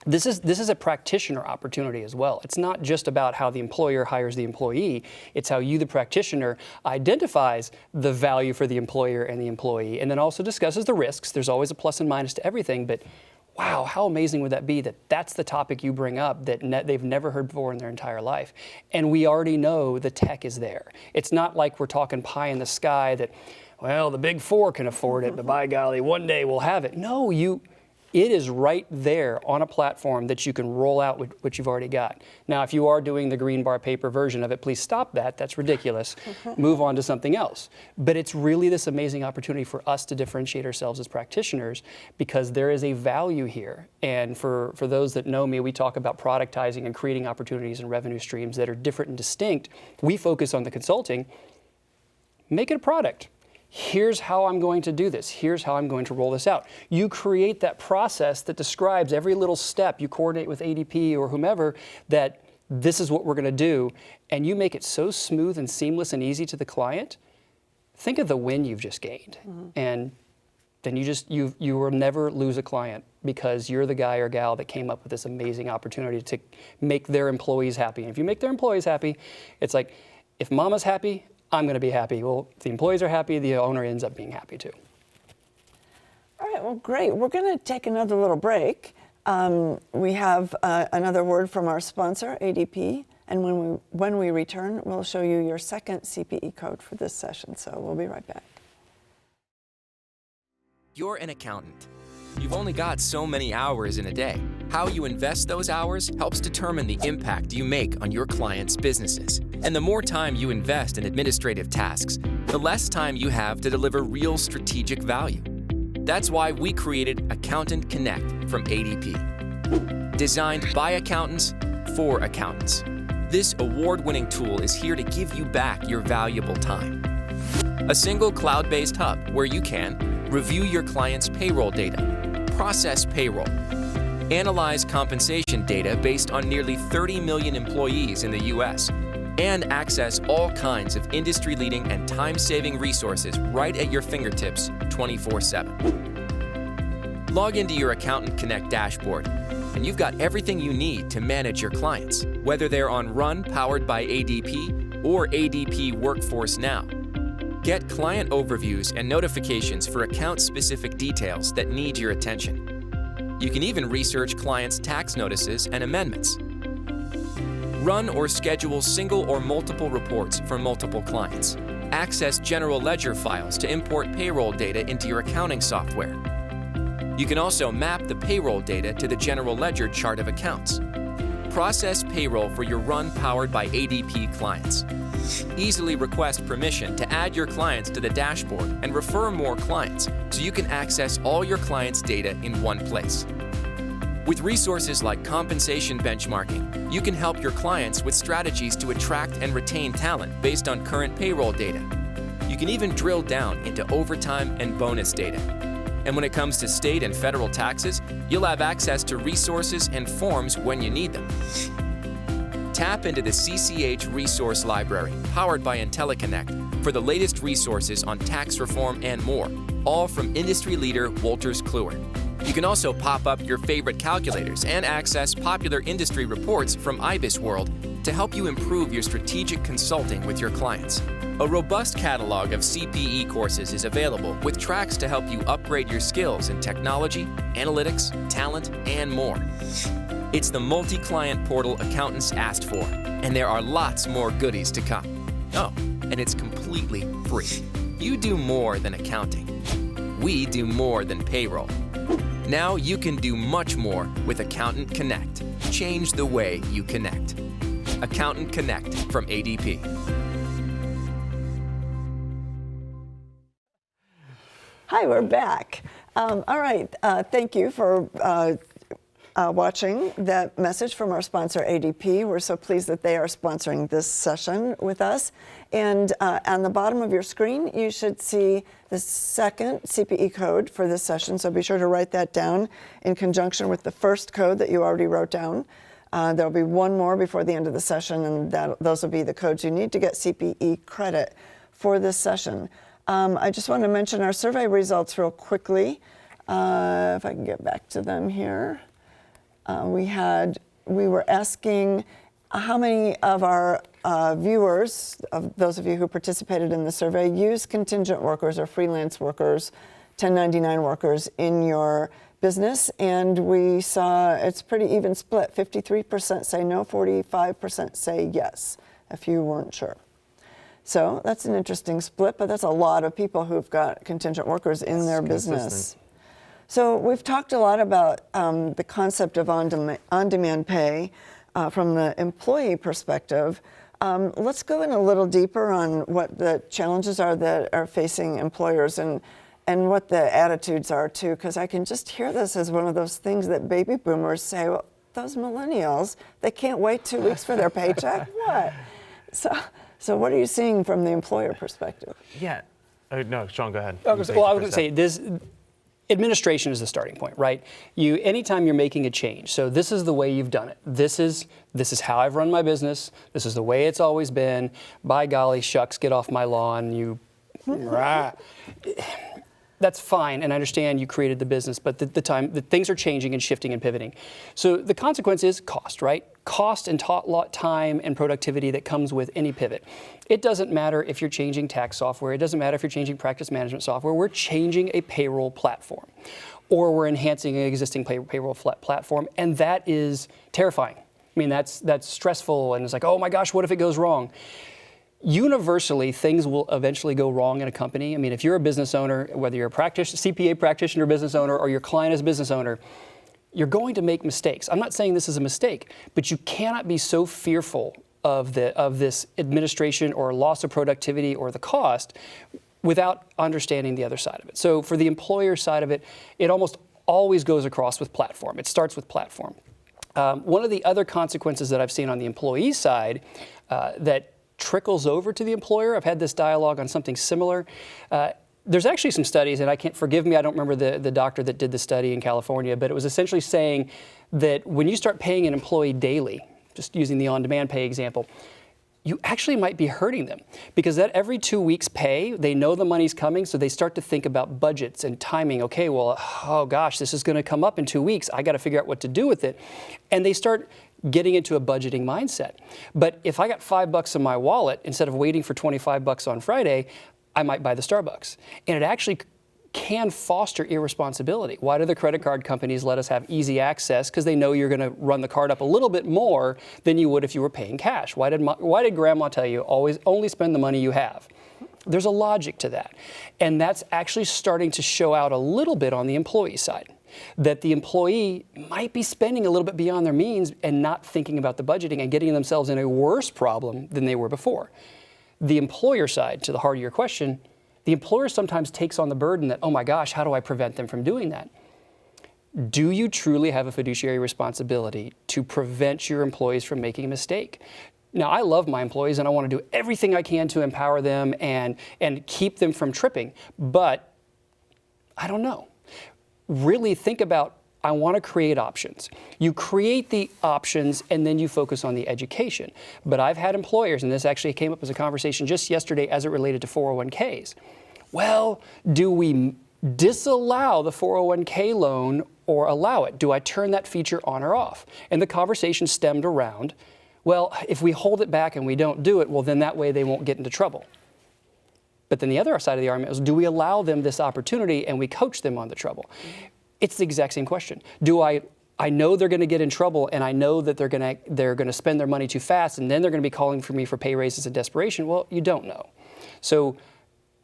This is a practitioner opportunity as well. It's not just about how the employer hires the employee. It's how you, the practitioner, identifies the value for the employer and the employee, and then also discusses the risks. There's always a plus and minus to everything, but wow, how amazing would that be that that's the topic you bring up that they've never heard before in their entire life. And we already know the tech is there. It's not like we're talking pie in the sky that, well, the big four can afford it, but by golly, one day we'll have it. No, it is right there on a platform that you can roll out with what you've already got. Now, if you are doing the green bar paper version of it, please stop that. That's ridiculous. Move on to something else. But it's really this amazing opportunity for us to differentiate ourselves as practitioners because there is a value here. And for those that know me, we talk about productizing and creating opportunities and revenue streams that are different and distinct. We focus on the consulting. Make it a product. Here's how I'm going to do this. Here's how I'm going to roll this out. You create that process that describes every little step. You coordinate with ADP or whomever that this is what we're going to do, and you make it so smooth and seamless and easy to the client. Think of the win you've just gained. Mm-hmm. And then you will never lose a client because you're the guy or gal that came up with this amazing opportunity to make their employees happy. And if you make their employees happy, it's like, if mama's happy, I'm going to be happy. Well, if the employees are happy, the owner ends up being happy too. All right, well, great. We're going to take another little break. We have another word from our sponsor, ADP, and when we return, we'll show you your second CPE code for this session. So we'll be right back. You're an accountant. You've only got so many hours in a day. How you invest those hours helps determine the impact you make on your clients' businesses. And the more time you invest in administrative tasks, the less time you have to deliver real strategic value. That's why we created Accountant Connect from ADP. Designed by accountants for accountants. This award-winning tool is here to give you back your valuable time. A single cloud-based hub where you can review your client's payroll data, process payroll, analyze compensation data based on nearly 30 million employees in the U.S., and access all kinds of industry-leading and time-saving resources right at your fingertips 24/7. Log into your Accountant Connect dashboard, and you've got everything you need to manage your clients, whether they're on Run powered by ADP or ADP Workforce Now. Get client overviews and notifications for account-specific details that need your attention. You can even research clients' tax notices and amendments. Run or schedule single or multiple reports for multiple clients. Access general ledger files to import payroll data into your accounting software. You can also map the payroll data to the general ledger chart of accounts. Process payroll for your Run powered by ADP clients. Easily request permission to add your clients to the dashboard and refer more clients so you can access all your clients' data in one place. With resources like compensation benchmarking, you can help your clients with strategies to attract and retain talent based on current payroll data. You can even drill down into overtime and bonus data. And when it comes to state and federal taxes, you'll have access to resources and forms when you need them. Tap into the CCH Resource Library, powered by IntelliConnect, for the latest resources on tax reform and more, all from industry leader Wolters Kluwer. You can also pop up your favorite calculators and access popular industry reports from IBIS World to help you improve your strategic consulting with your clients. A robust catalog of CPE courses is available with tracks to help you upgrade your skills in technology, analytics, talent, and more. It's the multi-client portal accountants asked for, and there are lots more goodies to come. Oh, and it's completely free. You do more than accounting. We do more than payroll. Now you can do much more with Accountant Connect. Change the way you connect. Accountant Connect from ADP. Hi, we're back. All right, thank you for watching that message from our sponsor, ADP. We're so pleased that they are sponsoring this session with us. And on the bottom of your screen, you should see the second CPE code for this session. So be sure to write that down in conjunction with the first code that you already wrote down. There'll be one more before the end of the session, and those will be the codes you need to get CPE credit for this session. I just want to mention our survey results real quickly, if I can get back to them here. We were asking how many of our viewers, of those of you who participated in the survey, use contingent workers or freelance workers, 1099 workers in your business, and we saw it's pretty even split. 53% say no, 45% say yes, if you weren't sure. So that's an interesting split, but that's a lot of people who've got contingent workers in their business. So we've talked a lot about the concept of on-demand pay from the employee perspective. Let's go in a little deeper on what the challenges are that are facing employers and what the attitudes are too, because I can just hear this as one of those things that baby boomers say, well, those millennials, they can't wait 2 weeks for their paycheck? What? So what are you seeing from the employer perspective? Yeah. No, Sean, go ahead. Well, I was going to say this. Administration is the starting point, right? Anytime you're making a change, so this is the way you've done it. This is how I've run my business. This is the way it's always been. By golly, shucks, get off my lawn. That's fine, and I understand you created the business, but the things are changing and shifting and pivoting. So the consequence is cost, right? Cost and time and productivity that comes with any pivot. It doesn't matter if you're changing tax software. It doesn't matter if you're changing practice management software. We're changing a payroll platform, or we're enhancing an existing payroll platform, and that is terrifying. I mean, that's stressful, and it's like, oh my gosh, what if it goes wrong? universally, things will eventually go wrong in a company. I mean, if you're a business owner, whether you're a CPA practitioner, business owner, or your client is a business owner, you're going to make mistakes. I'm not saying this is a mistake, but you cannot be so fearful of this administration or loss of productivity or the cost without understanding the other side of it. So for the employer side of it, it almost always goes across with platform. It starts with platform. One of the other consequences that I've seen on the employee side that trickles over to the employer, I've had this dialogue on something similar. There's actually some studies, and forgive me, I don't remember the doctor that did the study in California, but it was essentially saying that when you start paying an employee daily, just using the on-demand pay example, you actually might be hurting them because that every 2 weeks pay, they know the money's coming, so they start to think about budgets and timing. Okay, well, oh gosh, this is going to come up in 2 weeks. I got to figure out what to do with it. And they start getting into a budgeting mindset. But if I got $5 in my wallet, instead of waiting for $25 on Friday, I might buy the Starbucks. And it actually can foster irresponsibility. Why do the credit card companies let us have easy access? Because they know you're going to run the card up a little bit more than you would if you were paying cash. Why did grandma tell you always only spend the money you have? There's a logic to that. And that's actually starting to show out a little bit on the employee side. That the employee might be spending a little bit beyond their means and not thinking about the budgeting and getting themselves in a worse problem than they were before. The employer side, to the heart of your question, the employer sometimes takes on the burden that, oh my gosh, how do I prevent them from doing that? Do you truly have a fiduciary responsibility to prevent your employees from making a mistake? Now, I love my employees and I want to do everything I can to empower them and keep them from tripping, but I don't know. Really think about, I want to create options. You create the options and then you focus on the education. But I've had employers, and this actually came up as a conversation just yesterday as it related to 401ks. Well, do we disallow the 401k loan or allow it? Do I turn that feature on or off? And the conversation stemmed around, well, if we hold it back and we don't do it, well, then that way they won't get into trouble. But then the other side of the argument is, do we allow them this opportunity and we coach them on the trouble? It's the exact same question. I know they're going to get in trouble and I know that they're going to spend their money too fast and then they're going to be calling for me for pay raises in desperation. Well, you don't know. So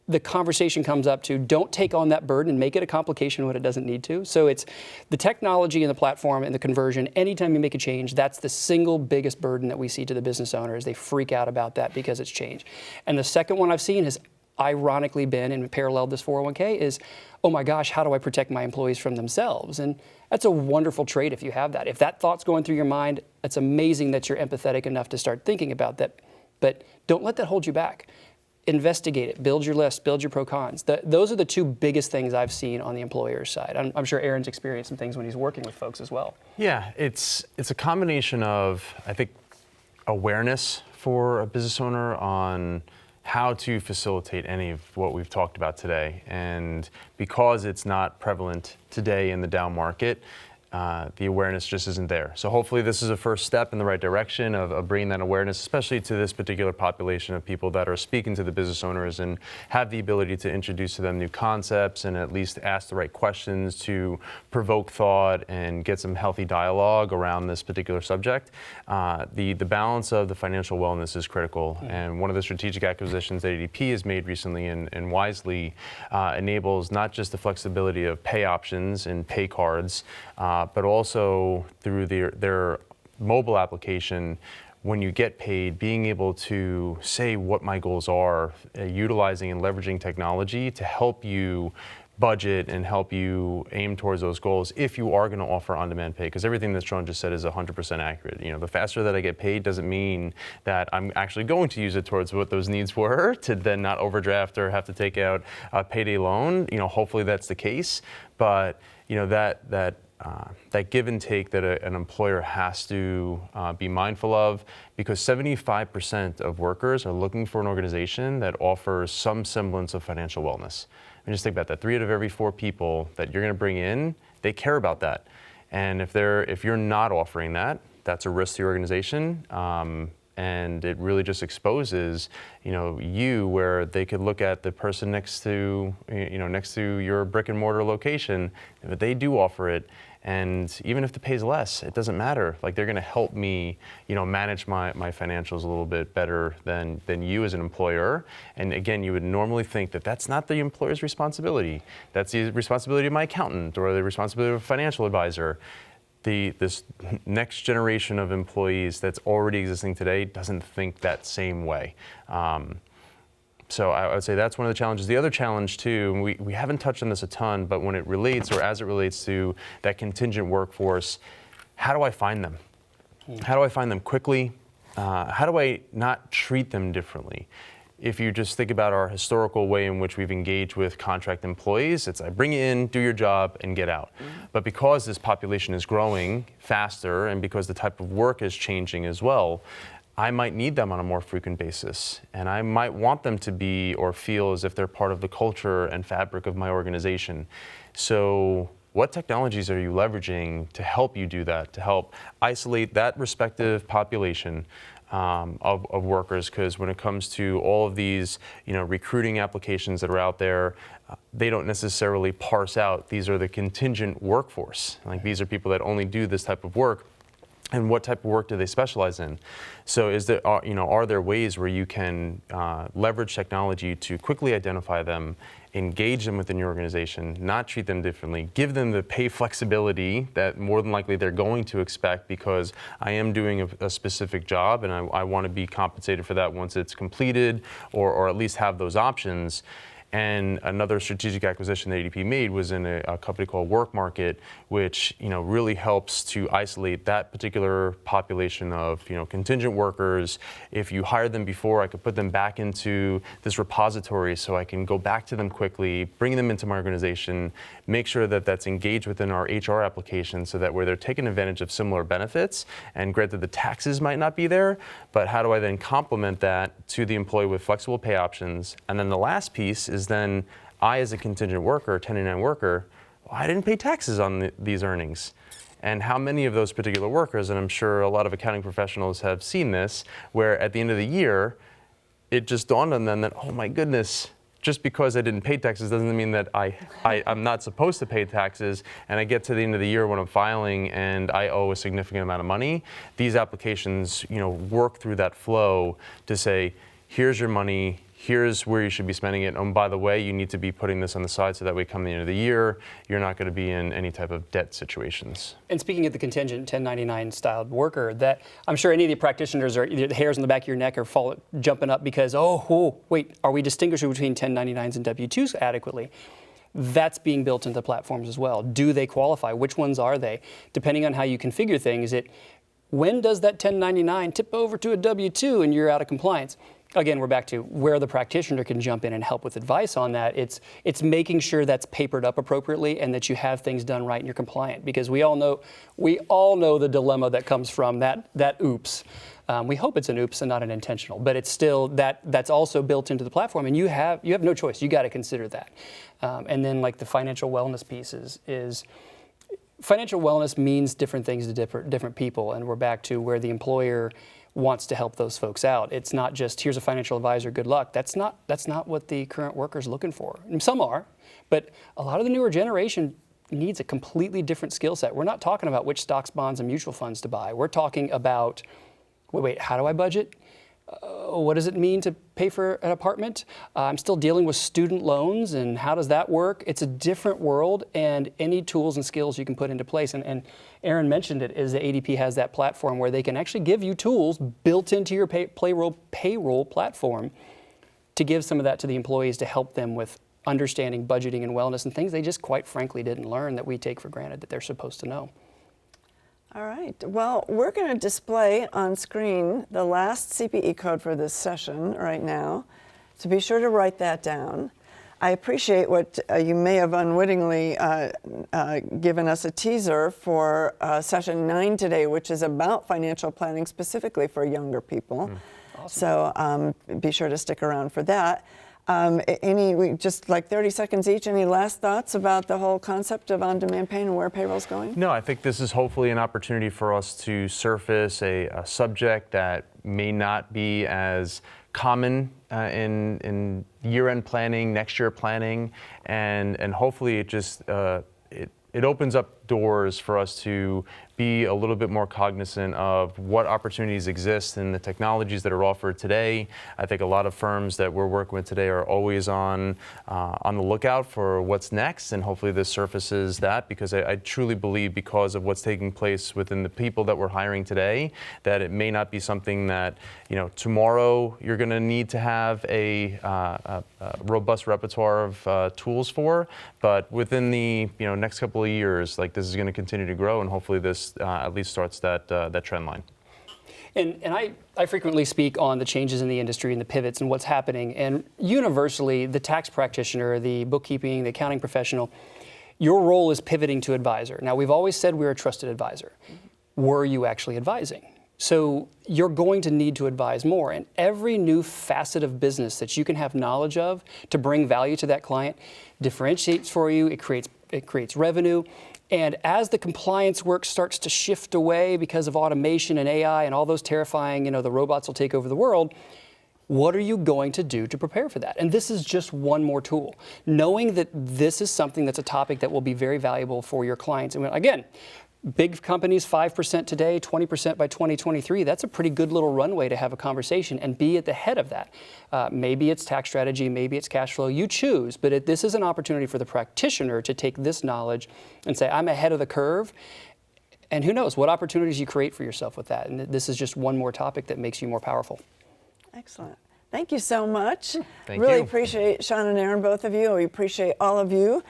the conversation comes up to don't take on that burden and make it a complication when it doesn't need to. So it's the technology and the platform and the conversion. Anytime you make a change, that's the single biggest burden that we see to the business owner is they freak out about that because it's changed. And the second one I've seen has ironically been, and paralleled this 401k, is, oh my gosh, how do I protect my employees from themselves? And that's a wonderful trait if you have that. If that thought's going through your mind, it's amazing that you're empathetic enough to start thinking about that. But don't let that hold you back. Investigate it, build your list, build your pro cons. Those are the two biggest things I've seen on the employer side. I'm sure Erron's experienced some things when he's working with folks as well. Yeah, it's a combination of, I think, awareness for a business owner on how to facilitate any of what we've talked about today. And because it's not prevalent today in the down market, the awareness just isn't there. So hopefully this is a first step in the right direction of bringing that awareness, especially to this particular population of people that are speaking to the business owners and have the ability to introduce to them new concepts and at least ask the right questions to provoke thought and get some healthy dialogue around this particular subject. The balance of the financial wellness is critical, and one of the strategic acquisitions that ADP has made recently and wisely enables not just the flexibility of pay options and pay cards, but also through their mobile application, when you get paid, being able to say what my goals are, utilizing and leveraging technology to help you budget and help you aim towards those goals if you are going to offer on-demand pay, because everything that Sean just said is 100% accurate. You know, the faster that I get paid doesn't mean that I'm actually going to use it towards what those needs were to then not overdraft or have to take out a payday loan. You know, hopefully that's the case, but you know that give and take that an employer has to be mindful of, because 75% of workers are looking for an organization that offers some semblance of financial wellness. I mean, just think about that. 3 out of every 4 people that you're going to bring in, they care about that. And if you're not offering that, that's a risk to your organization. And it really just exposes, where they could look at the person next to your brick and mortar location, but they do offer it, And even if the pay is less, it doesn't matter. Like, they're going to help me, manage my financials a little bit better than you as an employer. And again, you would normally think that that's not the employer's responsibility. That's the responsibility of my accountant or the responsibility of a financial advisor. This next generation of employees that's already existing today doesn't think that same way. So I would say that's one of the challenges. The other challenge too, we haven't touched on this a ton, but when it relates, or as it relates to that contingent workforce, how do I find them? How do I find them quickly? How do I not treat them differently? If you just think about our historical way in which we've engaged with contract employees, it's I bring you in, do your job, and get out. But because this population is growing faster and because the type of work is changing as well, I might need them on a more frequent basis. And I might want them to be or feel as if they're part of the culture and fabric of my organization. So what technologies are you leveraging to help you do that, to help isolate that respective population of workers? Because when it comes to all of these recruiting applications that are out there, they don't necessarily parse out these are the contingent workforce. Like, these are people that only do this type of work. And what type of work do they specialize in? So are there ways where you can leverage technology to quickly identify them, engage them within your organization, not treat them differently, give them the pay flexibility that more than likely they're going to expect because I am doing a specific job and I want to be compensated for that once it's completed, or at least have those options. And another strategic acquisition that ADP made was in a company called Work Market, which really helps to isolate that particular population of contingent workers. If you hired them before, I could put them back into this repository so I can go back to them quickly, bring them into my organization, make sure that that's engaged within our HR application so that where they're taking advantage of similar benefits, and granted the taxes might not be there, but how do I then complement that to the employee with flexible pay options? And then the last piece is then I, as a contingent worker, 1099 worker, I didn't pay taxes on these earnings. And how many of those particular workers, and I'm sure a lot of accounting professionals have seen this, where at the end of the year, it just dawned on them that, oh my goodness, just because I didn't pay taxes doesn't mean that I'm not supposed to pay taxes, and I get to the end of the year when I'm filing and I owe a significant amount of money. These applications, work through that flow to say, here's your money, here's where you should be spending it. And by the way, you need to be putting this on the side so that way come the end of the year, you're not going to be in any type of debt situations. And speaking of the contingent 1099 styled worker, that I'm sure any of the practitioners are either the hairs on the back of your neck are jumping up because, wait, are we distinguishing between 1099s and W-2s adequately? That's being built into the platforms as well. Do they qualify? Which ones are they? Depending on how you configure things, when does that 1099 tip over to a W-2 and you're out of compliance? Again, we're back to where the practitioner can jump in and help with advice on that. It's making sure that's papered up appropriately and that you have things done right and you're compliant, because we all know the dilemma that comes from that oops. We hope it's an oops and not an intentional, but it's still that's also built into the platform, and you have no choice. You got to consider that. And then like the financial wellness pieces is. Financial wellness means different things to different people, and we're back to where the employer wants to help those folks out. It's not just here's a financial advisor, good luck. That's not what the current worker's looking for. And some are, but a lot of the newer generation needs a completely different skill set. We're not talking about which stocks, bonds, and mutual funds to buy. We're talking about wait, how do I budget? What does it mean to pay for an apartment? I'm still dealing with student loans, and how does that work? It's a different world, and any tools and skills you can put into place. And Erron mentioned it, is the ADP has that platform where they can actually give you tools built into your payroll platform to give some of that to the employees to help them with understanding budgeting and wellness and things they just quite frankly didn't learn that we take for granted that they're supposed to know. All right. Well, we're going to display on screen the last CPE code for this session right now, so be sure to write that down. I appreciate what you may have unwittingly given us a teaser for session 9 today, which is about financial planning specifically for younger people. Awesome. So be sure to stick around for that. Just like 30 seconds each, any last thoughts about the whole concept of on-demand pay and where payroll's going? No, I think this is hopefully an opportunity for us to surface a subject that may not be as common in year-end planning, next year planning, and hopefully it just it opens up doors for us to be a little bit more cognizant of what opportunities exist in the technologies that are offered today. I think a lot of firms that we're working with today are always on the lookout for what's next, and hopefully this surfaces that, because I truly believe, because of what's taking place within the people that we're hiring today, that it may not be something that, you know, tomorrow you're going to need to have a robust repertoire of tools for, but within the next couple of years, like, this is going to continue to grow, and hopefully this at least starts that trend line. And I frequently speak on the changes in the industry and the pivots and what's happening. And universally, the tax practitioner, the bookkeeping, the accounting professional, your role is pivoting to advisor. Now, we've always said we're a trusted advisor. Were you actually advising? So you're going to need to advise more. And every new facet of business that you can have knowledge of to bring value to that client differentiates for you. It creates revenue. And as the compliance work starts to shift away because of automation and AI and all those terrifying, the robots will take over the world, what are you going to do to prepare for that? And this is just one more tool. Knowing that this is something that's a topic that will be very valuable for your clients. And again, big companies, 5% today, 20% by 2023, that's a pretty good little runway to have a conversation and be at the head of that. Maybe it's tax strategy, maybe it's cash flow, you choose, but this is an opportunity for the practitioner to take this knowledge and say, I'm ahead of the curve, and who knows what opportunities you create for yourself with that. And this is just one more topic that makes you more powerful. Excellent. Thank you so much. Thank really you. appreciate Sean and Erron, both of you. We appreciate all of you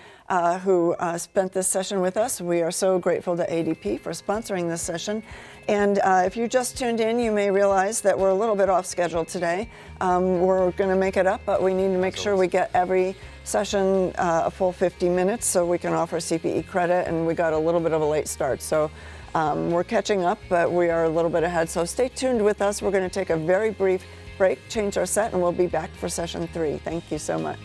who spent this session with us. We are so grateful to ADP for sponsoring this session. And if you just tuned in, you may realize that we're a little bit off schedule today. We're going to make it up, but we need to make sure we get every session a full 50 minutes so we can offer CPE credit, and we got a little bit of a late start. So we're catching up, but we are a little bit ahead. So stay tuned with us. We're going to take a very brief break, change our set, and we'll be back for session 3. Thank you so much.